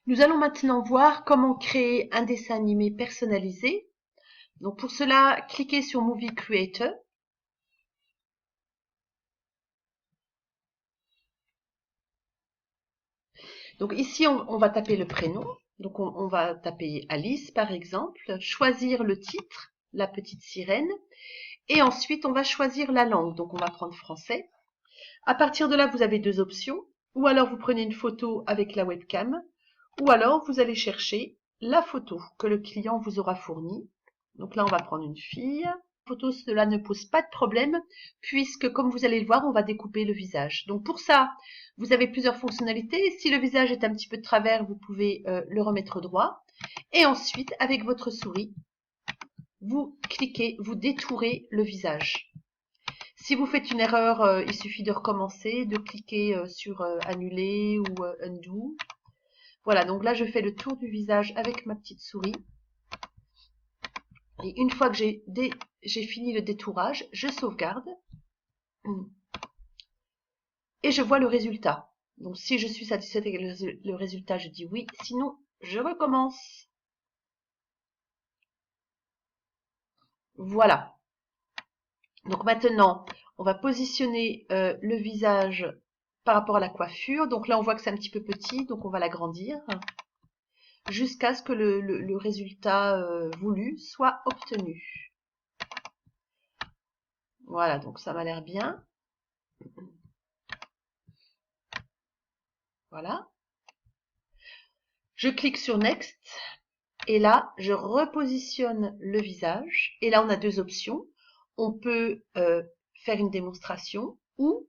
Nous allons maintenant voir comment créer un dessin animé personnalisé. Donc pour cela, cliquez sur Movie Creator. Donc ici, on va taper le prénom. Donc on va taper Alice par exemple, choisir le titre, la petite sirène, et ensuite on va choisir la langue. Donc on va prendre français. À partir de là, vous avez deux options. Ou alors vous prenez une photo avec la webcam, ou alors vous allez chercher la photo que le client vous aura fournie. Donc là, on va prendre une fille. Photo, cela ne pose pas de problème puisque, comme vous allez le voir, on va découper le visage. Donc pour ça, vous avez plusieurs fonctionnalités. Si le visage est un petit peu de travers, vous pouvez le remettre droit. Et ensuite, avec votre souris, vous cliquez, vous détourez le visage. Si vous faites une erreur, il suffit de recommencer, de cliquer sur annuler ou undo. Voilà, donc là, je fais le tour du visage avec ma petite souris. Et une fois que j'ai fini le détourage, je sauvegarde. Et je vois le résultat. Donc, si je suis satisfaite avec le résultat, je dis oui. Sinon, je recommence. Voilà. Donc maintenant, on va positionner le visage par rapport à la coiffure. Donc là, on voit que c'est un petit peu petit, donc on va l'agrandir jusqu'à ce que le résultat voulu soit obtenu. Voilà, donc ça m'a l'air bien. Voilà. Je clique sur Next et là, je repositionne le visage. Et là, on a deux options. On peut faire une démonstration ou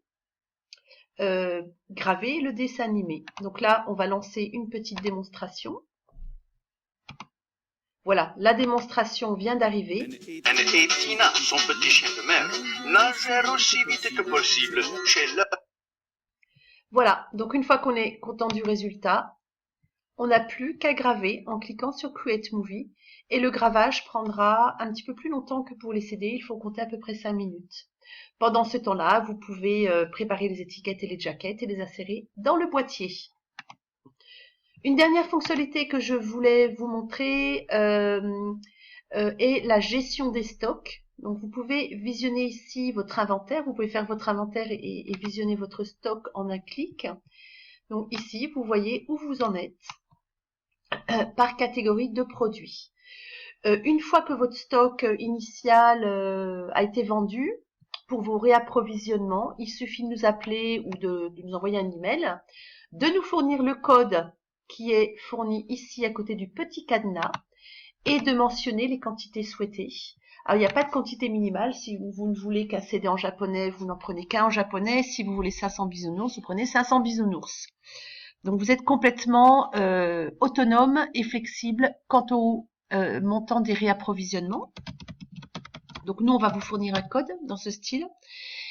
graver le dessin animé. Donc là, on va lancer une petite démonstration. Voilà, la démonstration vient d'arriver. Et Tina, son petit chien de mer, nagèrent aussi vite que possible chez le... Voilà, donc une fois qu'on est content du résultat, on n'a plus qu'à graver en cliquant sur Create Movie et le gravage prendra un petit peu plus longtemps que pour les CD, il faut compter à peu près 5 minutes. Pendant ce temps-là, vous pouvez préparer les étiquettes et les jaquettes et les insérer dans le boîtier. Une dernière fonctionnalité que je voulais vous montrer est la gestion des stocks. Donc vous pouvez visionner ici votre inventaire, vous pouvez faire votre inventaire et visionner votre stock en un clic. Donc ici, vous voyez où vous en êtes par catégorie de produits. Une fois que votre stock initial a été vendu, pour vos réapprovisionnements, il suffit de nous appeler ou de nous envoyer un email, de nous fournir le code qui est fourni ici à côté du petit cadenas et de mentionner les quantités souhaitées. Alors, il n'y a pas de quantité minimale. Si vous ne voulez qu'un CD en japonais, vous n'en prenez qu'un en japonais. Si vous voulez 500 bisounours, vous prenez 500 bisounours. Donc, vous êtes complètement autonome et flexible quant au montant des réapprovisionnements. Donc, nous, on va vous fournir un code dans ce style.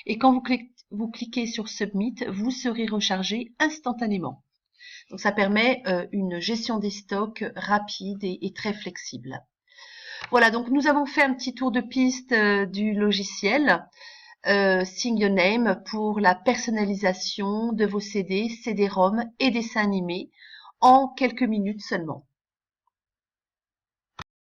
Et quand vous cliquez sur Submit, vous serez rechargé instantanément. Donc, ça permet une gestion des stocks rapide et très flexible. Voilà, donc nous avons fait un petit tour de piste du logiciel Sing Your Name pour la personnalisation de vos CD, CD-ROM et dessins animés en quelques minutes seulement.